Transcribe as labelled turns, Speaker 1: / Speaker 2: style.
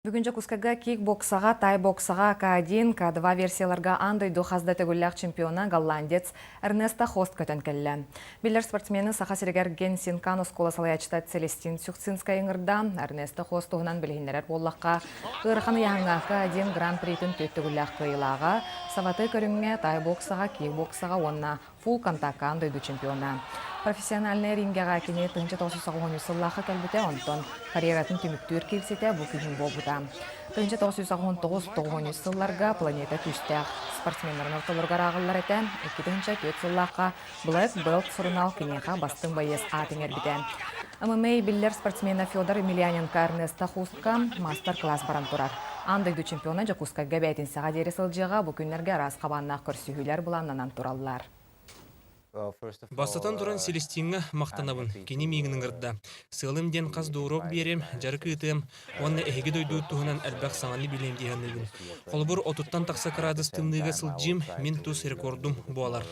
Speaker 1: Бүгүн Дьокуускайга кик-боксаҕа, тай-боксаҕа, К1, К2 версияларга дойду төгүллээх чемпиона голландец Эрнесто Хост көтөн кэллэ. Биллэр спортсмены Саха сиригэр Ген-син-кан оскуола салайааччыта Целестин Цюхцинскай ыҥырда Эрнесто Хост туһунан билиһиннерер буоллакка ыраханы яһаңаакка один гран-притин төгүллээх кыйылаага саваты көрүңҥэ тай-боксаҕа, кик-боксаҕа уонна фул контаккан дойду чемпиона. Профессиональный рингеға кене тыңчы 990 сыллаға кәлбіте онтон карьератын түміктүр келсете бұл күнін болбыда. Тыңчы 999 сылларға планета түстәқ. Спортсменлерін орталырғар ағылар әтен, 2-4 сыллаға Black Belt сұрынал кенеға бастың байыз атын әрбіте. ММА Биллэр спортсмена Федор Емельяненко Эрнесто Хостка мастер-класс баран тұрар. Дойду чемпиона Дьокуускайга бээтинсэҕэ диэри сылдьыаҕа бұл күннэргэ араас хабааннаах көрсүһүүлэр былааннанан тураллар.
Speaker 2: Бастатан туран Целестинга мақтанабын, кені мейгін ыҥырда. Сылым ден қаз дуурок берем, жары кыытым, онна эһиги дойду туһунан әлбәқ саңаны билем дейханныбын. Қолбур отуттан тақса кырадыс тымныга сылджим, мен тус рекордум буалар.